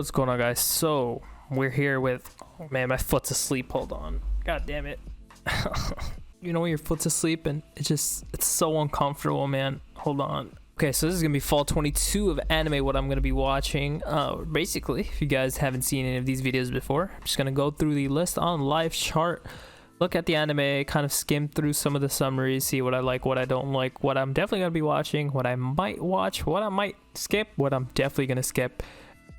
What's going on, guys? So we're here with, oh man, my foot's asleep. Hold on, god damn it. You know when your foot's asleep and it's so uncomfortable, man. Hold on. Okay, so this is gonna be fall 22 of anime, what I'm gonna be watching. Basically, if you guys haven't seen any of these videos before, I'm just gonna go through the list on live chart, look at the anime, kind of skim through some of the summaries, see what I like, what I don't like, what I'm definitely gonna be watching, what I might watch, what I might skip, what I'm definitely gonna skip,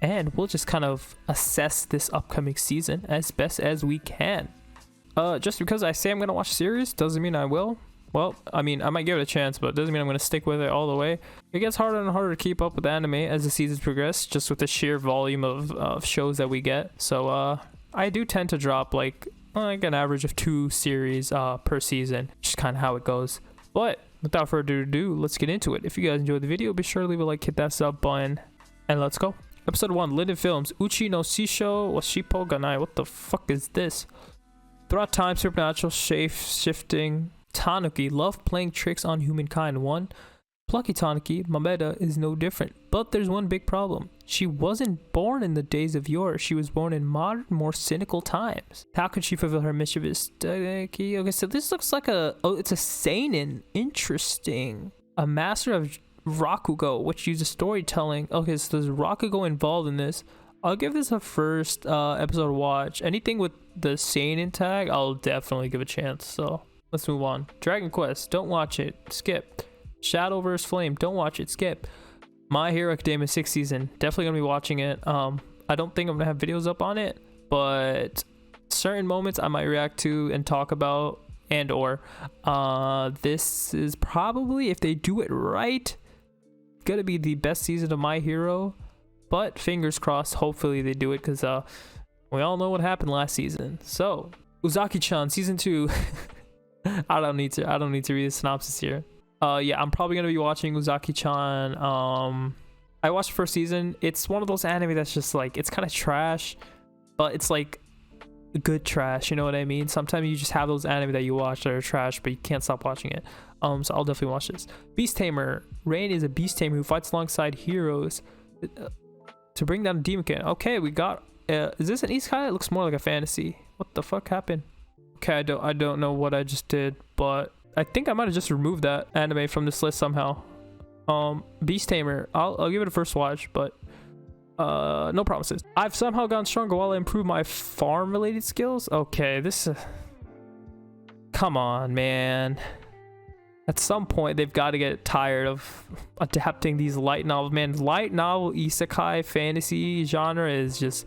and we'll just kind of assess this upcoming season as best as we can. Just because I say I'm gonna watch a series doesn't mean I will. Well, I mean, I might give it a chance, but it doesn't mean I'm going to stick with it all the way. It gets harder and harder to keep up with anime as the seasons progress, just with the sheer volume of shows that we get. So I do tend to drop like an average of 2 series per season, just kind of how it goes. But without further ado, let's get into it. If you guys enjoyed the video, be sure to leave a like, hit that sub button, and let's go. Episode 1, Linden Films, Uchi no Shisho wa Shippo Ganai. What the fuck is this? Throughout time, supernatural, shape-shifting Tanuki love playing tricks on humankind. One plucky Tanuki, Mameda, is no different, but there's one big problem. She wasn't born in the days of yore. She was born in modern, more cynical times. How could she fulfill her mischievous Tanuki? Okay, so this looks like it's a seinen. Interesting. A master of Rakugo, which uses storytelling. Okay, so there's Rakugo involved in this. I'll give this a first episode watch. Anything with the seinen tag, I'll definitely give a chance. So let's move on. Dragon Quest, don't watch it, skip. Shadow vs. Flame, don't watch it, skip. My Hero Academia 6th season, definitely gonna be watching it. I don't think I'm gonna have videos up on it, but certain moments I might react to and talk about, and or this is probably, if they do it right, gonna be the best season of My Hero. But fingers crossed, hopefully they do it, because we all know what happened last season. So Uzaki-chan season 2. I don't need to read the synopsis here. Yeah, I'm probably gonna be watching Uzaki-chan. I watched the first season. It's one of those anime that's just like, it's kind of trash, but it's like good trash, you know what I mean? Sometimes you just have those anime that you watch that are trash, but you can't stop watching it. So I'll definitely watch this. Beast Tamer. Rain is a beast tamer who fights alongside heroes to bring down a demon king. Okay, we got is this an isekai? It looks more like a fantasy. What the fuck happened? Okay, I don't know what I just did, but I think I might have just removed that anime from this list somehow. Beast Tamer, I'll give it a first watch, but no promises. I've somehow gotten stronger while I improve my farm related skills. Okay, this come on, man. At some point they've got to get tired of adapting these light novels, man. Light novel isekai fantasy genre is just,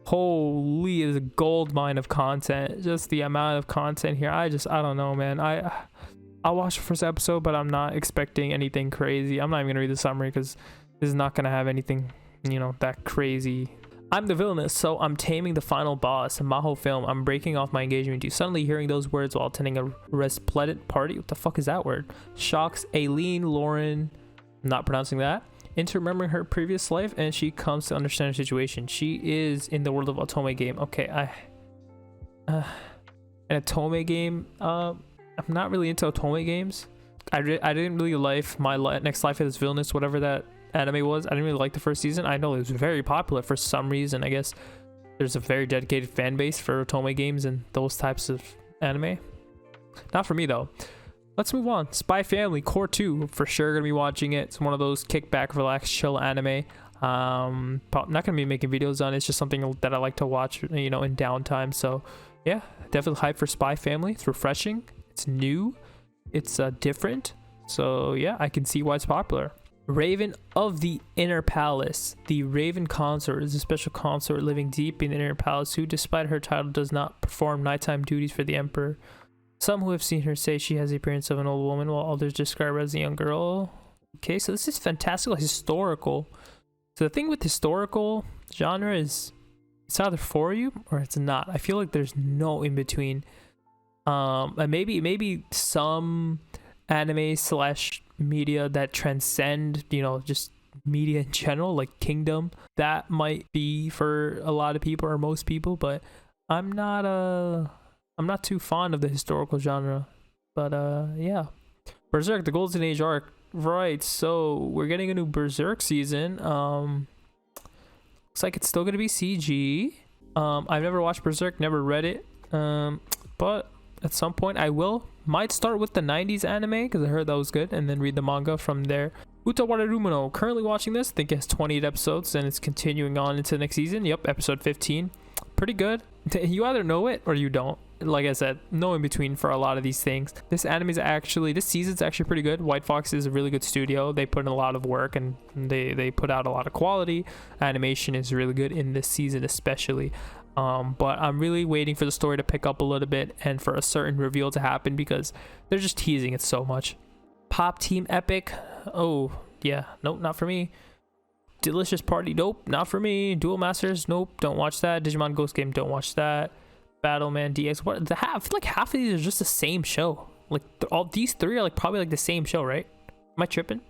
holy, is a gold mine of content. Just the amount of content here, I don't know, man. I'll watch the first episode, but I'm not expecting anything crazy. I'm not even gonna read the summary because this is not gonna have anything, you know, that crazy. I'm the villainess, so I'm taming the final boss. Maho film, I'm breaking off my engagement to you. Suddenly hearing those words while attending a resplendent party. What the fuck is that word? Shocks Aileen Lauren, I'm not pronouncing that, into remembering her previous life, and she comes to understand her situation. She is in the world of Otome game. Okay, an Otome game. I'm not really into Otome games. I didn't really like my Next Life is Villainous, whatever that anime was. I didn't really like the first season. I know it was very popular for some reason. I guess there's a very dedicated fan base for Otome games and those types of anime. Not for me though. Let's move on. Spy Family Core 2, for sure gonna be watching it. It's one of those kickback, relax, chill anime. Not gonna be making videos on it. It's just something that I like to watch, you know, in downtime. So yeah, definitely hype for Spy Family. It's refreshing, it's new, it's different. So yeah, I can see why it's popular. Raven of the Inner Palace. The Raven consort is a special consort living deep in the Inner Palace who, despite her title, does not perform nighttime duties for the Emperor. Some who have seen her say she has the appearance of an old woman, while others describe her as a young girl. Okay, so this is fantastical historical. So the thing with historical genre is it's either for you or it's not. I feel like there's no in between. And maybe some anime slash media that transcend, you know, just media in general, like Kingdom, that might be for a lot of people or most people, but I'm not too fond of the historical genre. But yeah, Berserk, the Golden Age arc, right? So we're getting a new Berserk season. Looks like it's still gonna be CG. I've never watched Berserk, never read it, but at some point I will. Might start with the 90s anime because I heard that was good, and then read the manga from there. Uta Wararumuno, currently watching this. I think it has 28 episodes and it's continuing on into the next season. Yep, episode 15. Pretty good. You either know it or you don't. Like I said, no in between for a lot of these things. This season's actually pretty good. White Fox is a really good studio. They put in a lot of work and they put out a lot of quality. Animation is really good in this season especially. But I'm really waiting for the story to pick up a little bit and for a certain reveal to happen because they're just teasing it so much. Pop Team Epic. Oh yeah, nope, not for me. Delicious Party, nope, not for me. Duel Masters, nope, don't watch that. Digimon Ghost Game, don't watch that. Battleman DX, what I feel like half of these are just the same show. Like all these three are like probably like the same show, right? Am I tripping?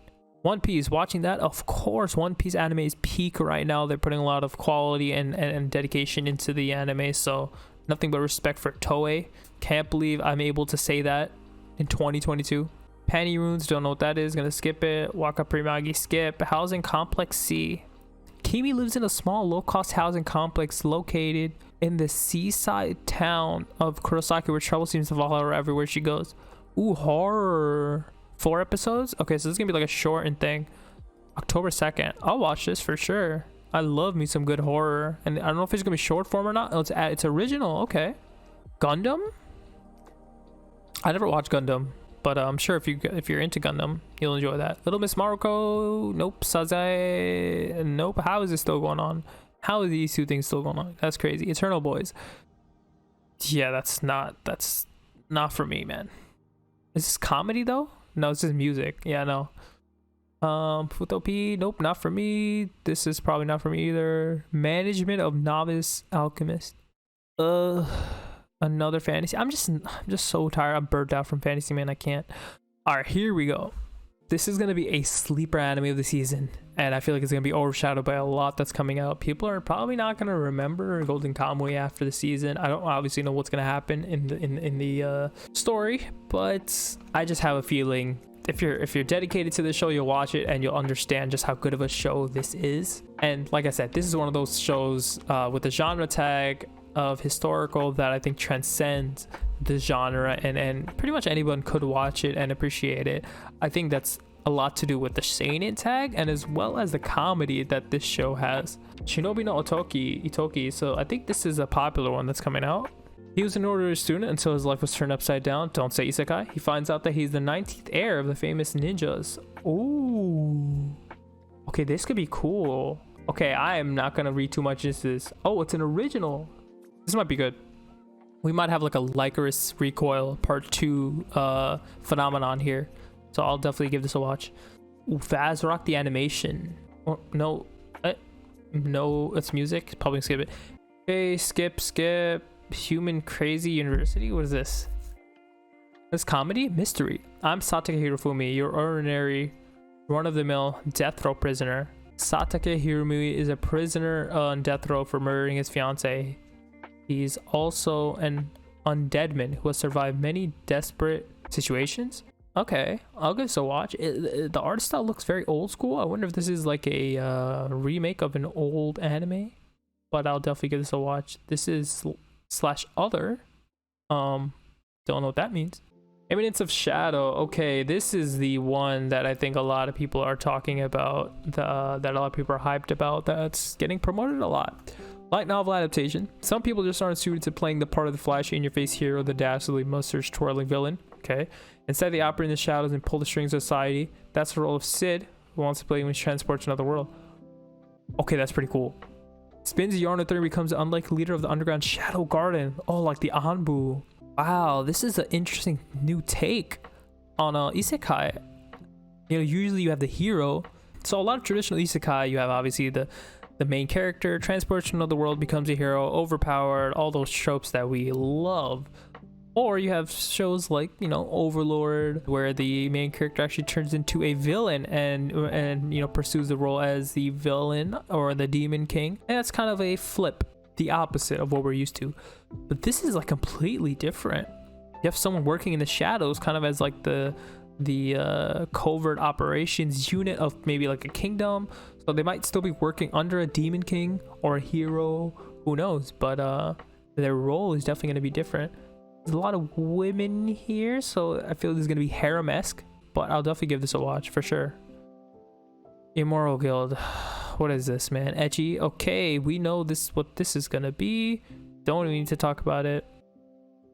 One Piece, watching that, of course. One Piece anime is peak right now. They're putting a lot of quality and dedication into the anime, so nothing but respect for Toei. Can't believe I'm able to say that in 2022. Panty Runes, don't know what that is, gonna skip it. Waka Primagi, skip. Housing Complex C. Kimi lives in a small low-cost housing complex located in the seaside town of Kurosaki where trouble seems to follow her everywhere she goes. Ooh, horror. 4 episodes? Okay, so this is gonna be like a shortened thing. October 2nd. I'll watch this for sure. I love me some good horror. And I don't know if it's gonna be short form or not. It's original. Okay. Gundam? I never watched Gundam. But I'm sure if you're into Gundam, you'll enjoy that. Little Miss Maruko, nope. Sazai, nope. How is this still going on? How are these two things still going on? That's crazy. Eternal Boys. Yeah, that's not for me, man. Is this comedy though? No, it's just music. Yeah, no. Futopi, nope, not for me. This is probably not for me either. Management of Novice Alchemist. Another fantasy. I'm just so tired. I'm burnt out from fantasy, man. I can't. All right, here we go. This is gonna be a sleeper anime of the season, and I feel like it's gonna be overshadowed by a lot that's coming out. People are probably not gonna remember Golden Kamuy after the season. I don't obviously know what's gonna happen in the story, but I just have a feeling if you're dedicated to this show, you'll watch it and you'll understand just how good of a show this is. And like I said, this is one of those shows with a genre tag of historical that I think transcends the genre, and pretty much anyone could watch it and appreciate it. I think that's a lot to do with the seinen tag and as well as the comedy that this show has. Shinobi no Itoki, so I think this is a popular one that's coming out. He was an ordinary student until his life was turned upside down. Don't say isekai. He finds out that he's the 19th heir of the famous ninjas. Ooh, okay, this could be cool. Okay, I am not gonna read too much into this. Oh, it's an original. This might be good. We might have like a Lycoris Recoil Part 2 phenomenon here. So I'll definitely give this a watch. Ooh, Vazrock the animation. Oh, no. No, it's music. Probably skip it. Okay, skip. Human Crazy University. What is this? This comedy? Mystery. I'm Satake Hirofumi, your ordinary run-of-the-mill death row prisoner. Satake Hirofumi is a prisoner on death row for murdering his fiancée. He's also an undead man who has survived many desperate situations. Okay, I'll give this a watch. The art style looks very old school. I wonder if this is like a remake of an old anime, but I'll definitely give this a watch. This is /other. Don't know what that means. Eminence of Shadow. Okay, this is the one that I think a lot of people are talking about, that a lot of people are hyped about, that's getting promoted a lot. Light novel adaptation. Some people just aren't suited to playing the part of the flashy in-your-face hero, the dastardly mustache twirling villain. Okay. Instead, they operate in the shadows and pull the strings of society. That's the role of Sid, who wants to play when he transports to another world. Okay, that's pretty cool. Spins a yarn of 3 and becomes the unlikely leader of the underground Shadow Garden. Oh, like the Anbu. Wow, this is an interesting new take on isekai. You know, usually you have the hero. So a lot of traditional isekai, you have obviously the main character transports to another world, becomes a hero, overpowered, all those tropes that we love. Or you have shows like, you know, Overlord, where the main character actually turns into a villain and you know, pursues the role as the villain or the demon king. And that's kind of a flip, the opposite of what we're used to. But this is like completely different. You have someone working in the shadows kind of as like the covert operations unit of maybe like a kingdom, so they might still be working under a demon king or a hero, who knows, but their role is definitely going to be different. There's a lot of women here, so I feel this is going to be harem-esque, but I'll definitely give this a watch for sure. Immoral Guild. What is this, man? Ecchi. Okay, we know what this is gonna be. Don't even need to talk about it.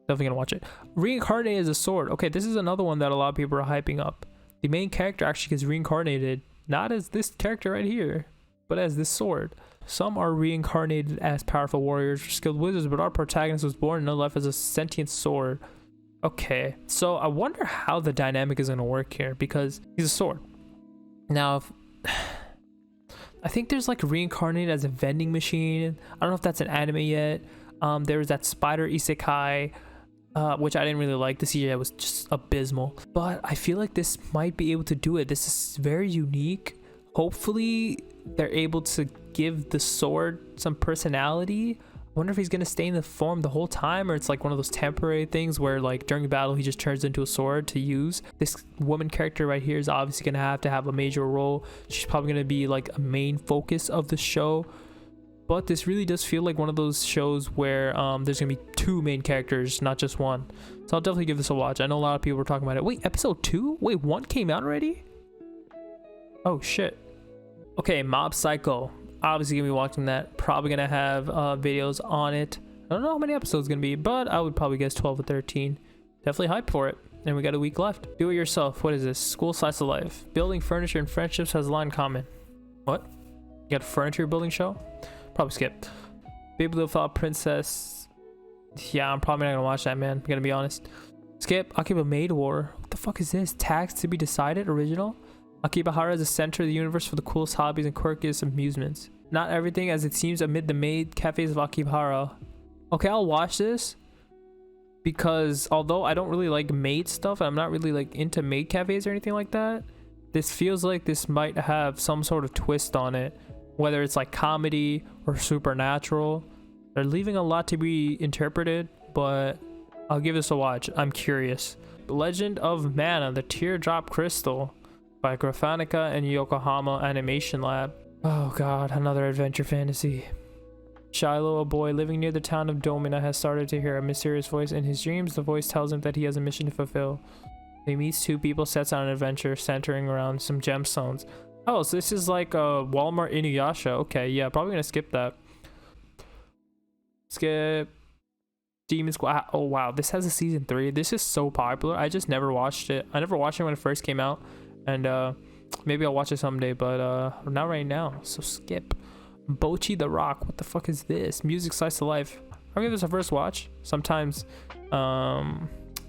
Definitely gonna watch it. Reincarnated as a sword. Okay, this is another one that a lot of people are hyping up. The main character actually gets reincarnated, not as this character right here, but as this sword. Some are reincarnated as powerful warriors or skilled wizards, but our protagonist was born in no life as a sentient sword. Okay, so I wonder how the dynamic is gonna work here, because he's a sword. Now, if I think there's like reincarnated as a vending machine. I don't know if that's an anime yet. There was that spider isekai, which I didn't really like. The CGI was just abysmal, but I feel like this might be able to do it. This is very unique. Hopefully they're able to give the sword some personality. I wonder if he's gonna stay in the form the whole time, or it's like one of those temporary things where like during battle he just turns into a sword to use. This woman character right here is obviously gonna have a major role. She's probably gonna be like a main focus of the show, but this really does feel like one of those shows where there's gonna be two main characters, not just one. So I'll definitely give this a watch. I know a lot of people were talking about it. Wait, episode 2? Wait, 1 came out already? Oh shit. Okay, Mob Psycho. Obviously gonna be watching that. Probably gonna have videos on it. I don't know how many episodes gonna be, but I would probably guess 12 or 13. Definitely hyped for it. And we got a week left. Do it yourself. What is this? School slice of life. Building furniture and friendships has a lot in common. What? You got a furniture building show? Probably skip. Baby Little Flower Princess. Yeah, I'm probably not gonna watch that, man. I'm gonna be honest. Skip. Akiba Maid War. What the fuck is this? Tags to be decided? Original? Akibahara is the center of the universe for the coolest hobbies and quirkiest amusements. Not everything as it seems amid the maid cafes of Akibahara. Okay, I'll watch this, because although I don't really like maid stuff, I'm not really like into maid cafes or anything like that, this feels like this might have some sort of twist on it, whether it's like comedy or supernatural. They're leaving a lot to be interpreted, but I'll give this a watch. I'm curious. Legend of Mana, the Teardrop Crystal, by Graphanica and Yokohama Animation Lab. Oh god, another adventure fantasy. Shiloh, a boy living near the town of Domina, has started to hear a mysterious voice in his dreams. The voice tells him that he has a mission to fulfill. He meets two people, sets out an adventure centering around some gemstones. Oh, so this is like a Walmart Inuyasha. Okay, yeah, probably gonna skip that. Skip. Demon Squad. Oh wow, this has a season 3. This is so popular. I just never watched it. I never watched it when it first came out. And maybe I'll watch it someday, but not right now. So skip. Bochi the Rock. What the fuck is this? Music slice of life. I'll give this a first watch. Sometimes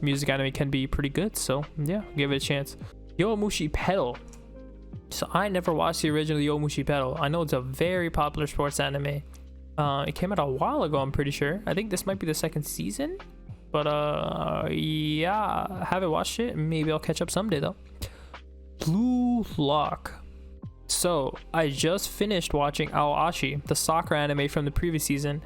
music anime can be pretty good, so yeah, give it a chance. Yomushi Pedal. So I never watched the original Yomushi Pedal. I know it's a very popular sports anime. It came out a while ago, I'm pretty sure. I think this might be the 2nd season, but yeah, I haven't watched it. Maybe I'll catch up someday though. Blue Lock. So I just finished watching Aoashi, the soccer anime from the previous season.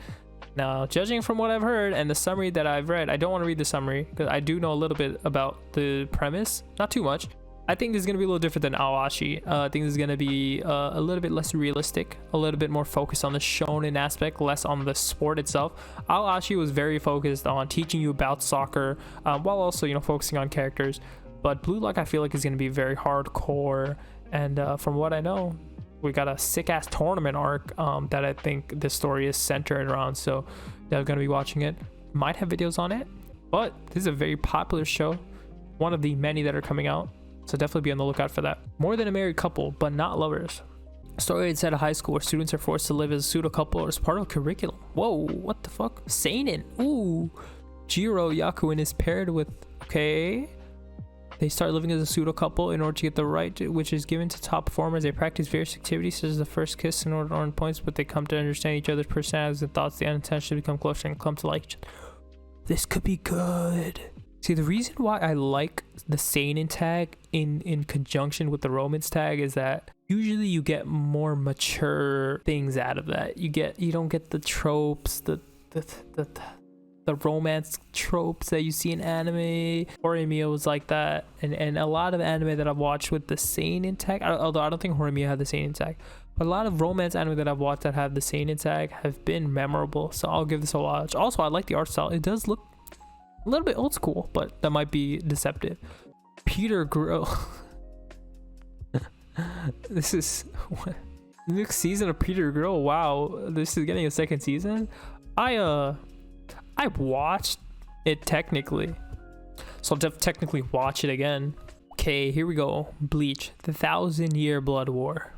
Now, judging from what I've heard and the summary that I've read, I don't want to read the summary because I do know a little bit about the premise, not too much. I think this is going to be a little different than Aoashi. I think this is going to be a little bit less realistic, a little bit more focused on the shonen aspect, less on the sport itself. Aoashi was very focused on teaching you about soccer, while also, you know, focusing on characters. But Blue Lock, I feel like, is going to be very hardcore. And from what I know, we got a sick-ass tournament arc that I think this story is centered around. So they're going to be watching it. Might have videos on it. But this is a very popular show. One of the many that are coming out. So definitely be on the lookout for that. More than a married couple, but not lovers. A story inside a high school where students are forced to live as a pseudo couple or as part of a curriculum. Whoa, what the fuck? Seinen. Ooh. Jiro Yakuin is paired with... Okay. They start living as a pseudo couple in order to get the right which is given to top performers. They practice various activities such as the first kiss in order to earn points, but they come to understand each other's personalities and thoughts. They unintentionally become closer and come to like each other. This could be good. See, the reason why I like the seinen tag in conjunction with the romance tag is that usually you get more mature things out of that. You don't get the tropes, the romance tropes that you see in anime. Horimiya was like that, and a lot of anime that I've watched with the seinen tag, although I don't think Horimiya had the seinen tag, but a lot of romance anime that I've watched that have the seinen tag have been memorable, so I'll give this a watch. Also, I like the art style. It does look a little bit old school, but that might be deceptive. Peter Grill. This is what, next season of Peter Grill. Wow, this is getting a second season. I watched it technically, so I'll technically watch it again. Okay, here we go. Bleach, the 1,000-year blood war.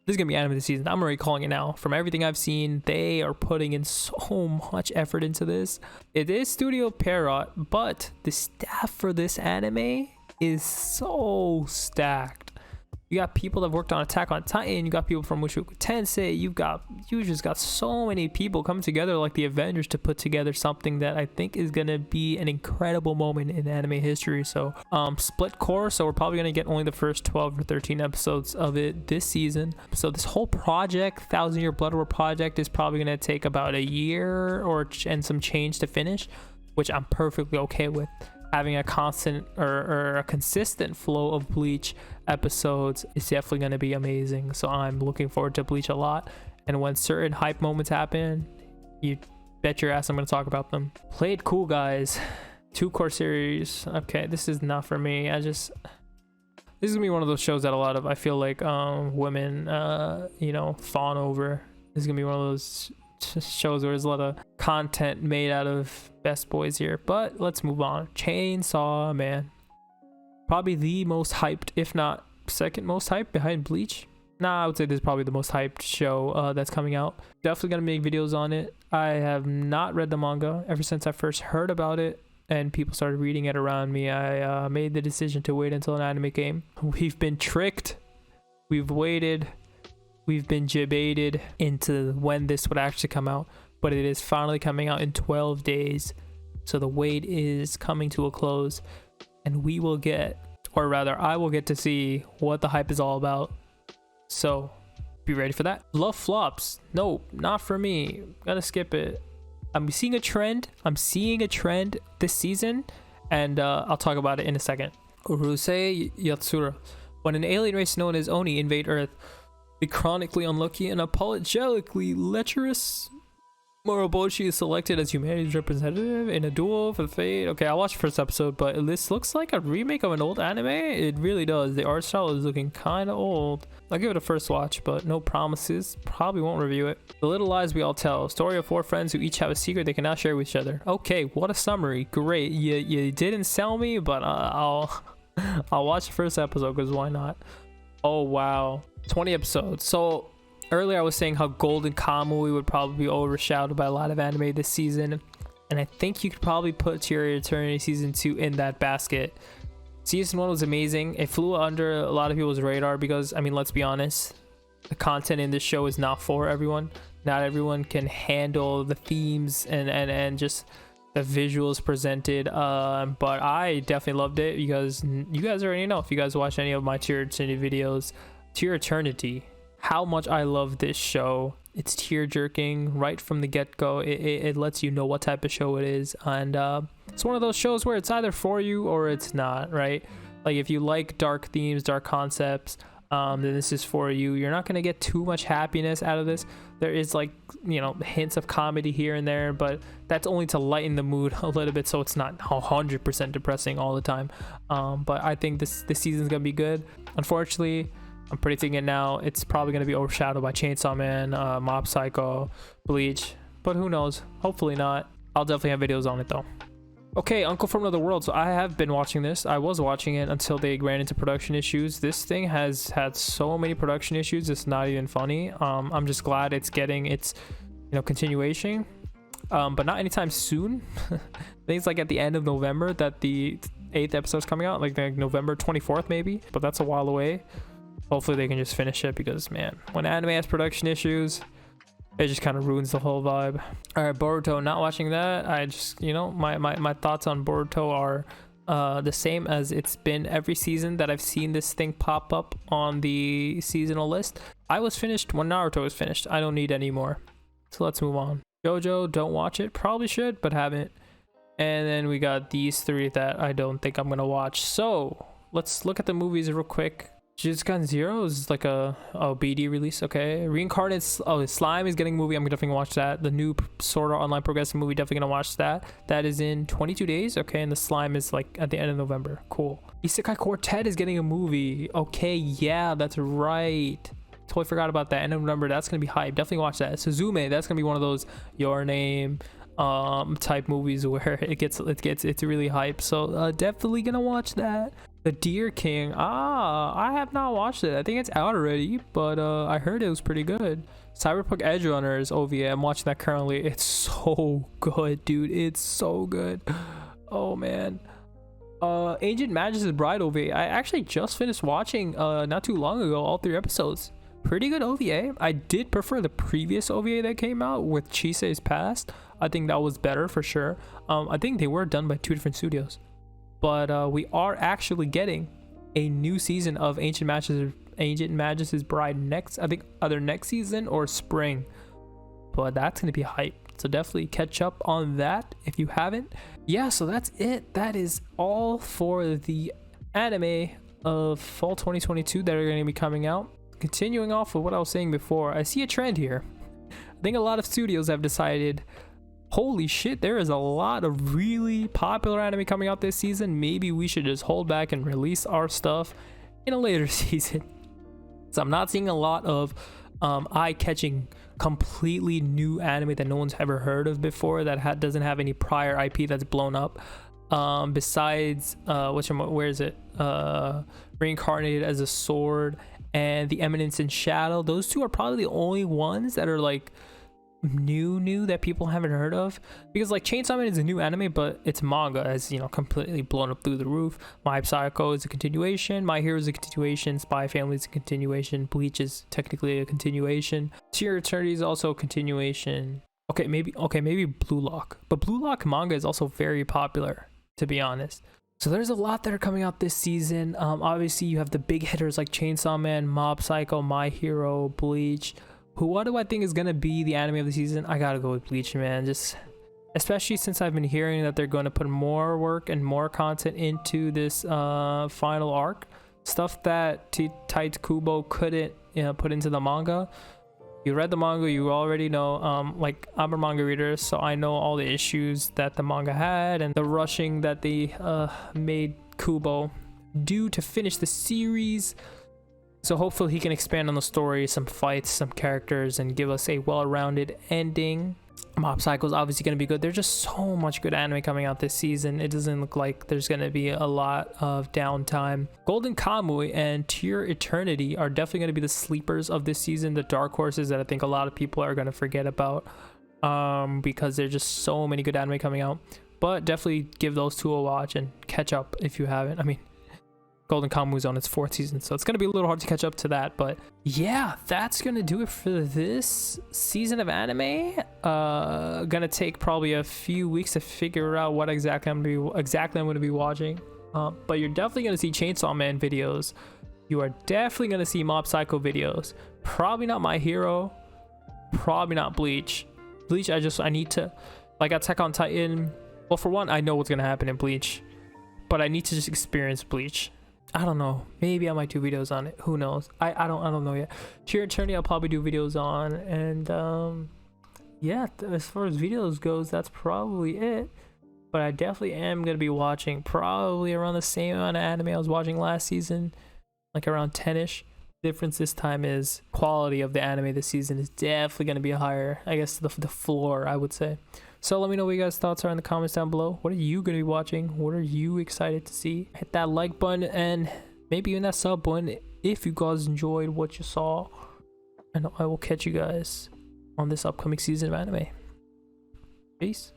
This is gonna be anime this season. I'm already calling it now. From everything I've seen, they are putting in so much effort into this. It is Studio Pierrot, but the staff for this anime is so stacked. You got people that worked on Attack on Titan, you got people from Mushoku Tensei, you just got so many people coming together like the Avengers to put together something that I think is gonna be an incredible moment in anime history. So split core, so we're probably gonna get only the first 12 or 13 episodes of it this season. So this whole project, 1,000-year Blood War project, is probably gonna take about a year and some change to finish, which I'm perfectly okay with. Having a constant or a consistent flow of Bleach episodes is definitely going to be amazing. So I'm looking forward to Bleach a lot. And when certain hype moments happen, you bet your ass I'm going to talk about them. Played cool, guys. 2 core series. Okay, this is not for me. This is going to be one of those shows that a lot of, I feel like, women, fawn over. This is going to be one of those shows where there's a lot of content made out of best boys here, but let's move on. Chainsaw Man, probably the most hyped, if not second most hyped behind Bleach. I would say this is probably the most hyped show that's coming out. Definitely gonna make videos on it. I have not read the manga ever since I first heard about it and people started reading it around me. I made the decision to wait until an anime came. We've been tricked, we've waited, we've been debated into when this would actually come out, but it is finally coming out in 12 days. So the wait is coming to a close, and we will get, or rather I will get to see what the hype is all about. So be ready for that. Love flops. Nope, not for me. Gotta skip it. I'm seeing a trend this season, and I'll talk about it in a second. Urusei Yatsura. When an alien race known as Oni invade Earth, the chronically unlucky and apologetically lecherous Moroboshi is selected as humanity's representative in a duel for the fate. Okay, I watched the first episode, but this looks like a remake of an old anime. It really does. The art style is looking kind of old. I'll give it a first watch, but no promises. Probably won't review it. The little lies we all tell. Story of 4 friends who each have a secret they cannot share with each other. Okay, what a summary. Great. You didn't sell me, but I'll watch the first episode because why not? Oh wow, 20 episodes. So earlier I was saying how Golden Kamuy would probably be overshadowed by a lot of anime this season, and I think you could probably put Tear Eternity season 2 in that basket. Season 1 was amazing. It flew under a lot of people's radar because, I mean, let's be honest, the content in this show is not for everyone. Not everyone can handle the themes and just the visuals presented, but I definitely loved it because you guys already know, if you guys watch any of my Tear Eternity videos, Tear Eternity, how much I love this show. It's tear jerking right from the get-go. It lets you know what type of show it is, and it's one of those shows where it's either for you or it's not, right? Like if you like dark themes, dark concepts, then this is for you. You're not going to get too much happiness out of this. There is, like, you know, hints of comedy here and there, but that's only to lighten the mood a little bit, so it's not 100% depressing all the time. But I think this season's gonna be good. Unfortunately, I'm predicting it now, it's probably gonna be overshadowed by Chainsaw Man, Mob Psycho, Bleach, but who knows? Hopefully not. I'll definitely have videos on it though. Okay, Uncle from Another World. So I have been watching this. I was watching it until they ran into production issues. This thing has had so many production issues, it's not even funny. I'm just glad it's getting its, you know, continuation, but not anytime soon. I think it's like at the end of November that the 8th episode's coming out, like November 24th maybe, but that's a while away. Hopefully they can just finish it, because man, when anime has production issues, it just kind of ruins the whole vibe. All right, Boruto, not watching that. I just, you know, my thoughts on Boruto are the same as it's been every season that I've seen this thing pop up on the seasonal list. I was finished when Naruto was finished. I don't need any more. So let's move on. JoJo, don't watch it. Probably should, but haven't. And then we got these three that I don't think I'm gonna watch. So let's look at the movies real quick. Jujutsu Zero is like a BD release. Okay, Reincarnated. Oh, Slime is getting a movie. I'm definitely gonna watch that. The new Sword Art Online Progressive movie, definitely gonna watch that. That is in 22 days. Okay, and the Slime is like at the end of November. Cool. Isekai Quartet is getting a movie. Okay, yeah, that's right. Totally forgot about that. End of November. That's gonna be hype. Definitely watch that. Suzume. That's gonna be one of those Your Name type movies where it's really hype. So definitely gonna watch that. The Deer King. I have not watched it. I think it's out already, but I heard it was pretty good. Cyberpunk Edge Runners OVA. I'm watching that currently. It's so good, dude. It's so good. Oh man. Ancient Magus' Bride OVA. I actually just finished watching not too long ago, all 3 episodes. Pretty good OVA. I did prefer the previous OVA that came out with Chise's Past. I think that was better for sure. I think they were done by 2 different studios. But we are actually getting a new season of Ancient Magus' Bride next, I think either next season or spring. But that's going to be hype. So definitely catch up on that if you haven't. Yeah, so that's it. That is all for the anime of fall 2022 that are going to be coming out. Continuing off with what I was saying before, I see a trend here. I think a lot of studios have decided, holy shit, there is a lot of really popular anime coming out this season. Maybe we should just hold back and release our stuff in a later season. So I'm not seeing a lot of eye-catching, completely new anime that no one's ever heard of before, that doesn't have any prior IP that's blown up. Besides, where is it? Reincarnated as a Sword and the Eminence in Shadow. Those 2 are probably the only ones that are like new that people haven't heard of, because like Chainsaw Man is a new anime, but its manga has, you know, completely blown up through the roof. My Psycho is a continuation, My Hero is a continuation, Spy Family is a continuation, Bleach is technically a continuation, Tear Eternity is also a continuation. Okay, maybe Blue Lock, but Blue Lock manga is also very popular, to be honest. So there's a lot that are coming out this season. Obviously you have the big hitters like Chainsaw Man, Mob Psycho, My Hero, Bleach. What do I think is gonna be the anime of the season? I gotta go with Bleach, man. Just especially since I've been hearing that they're going to put more work and more content into this final arc, stuff that Tite Kubo couldn't, you know, put into the manga. You read the manga, you already know. Like, I'm a manga reader, so I know all the issues that the manga had and the rushing that they made Kubo do to finish the series. So hopefully he can expand on the story, some fights, some characters, and give us a well-rounded ending. Mob Psycho is obviously going to be good. There's just so much good anime coming out this season. It doesn't look like there's going to be a lot of downtime. Golden Kamuy and Tear Eternity are definitely going to be the sleepers of this season, the dark horses that I think a lot of people are going to forget about, because there's just so many good anime coming out. But definitely give those 2 a watch and catch up if you haven't. I mean, Golden Kamuy is on its 4th season, so it's going to be a little hard to catch up to that. But yeah, that's going to do it for this season of anime. Gonna take probably a few weeks to figure out what exactly I'm going to be watching. But you're definitely going to see Chainsaw Man videos. You are definitely going to see Mob Psycho videos. Probably not My Hero. Probably not Bleach. Bleach, I need to, like Attack on Titan. Well, for one, I know what's going to happen in Bleach, but I need to just experience Bleach. I don't know. Maybe I might do videos on it. Who knows? I don't know yet. Tear Eternity I'll probably do videos on. And yeah, as far as videos goes, that's probably it. But I definitely am going to be watching probably around the same amount of anime I was watching last season. Like around 10-ish. Difference this time is quality of the anime this season is definitely going to be higher. I guess the floor, I would say. So let me know what you guys' thoughts are in the comments down below. What are you going to be watching? What are you excited to see? Hit that like button and maybe even that sub button if you guys enjoyed what you saw. And I will catch you guys on this upcoming season of anime. Peace.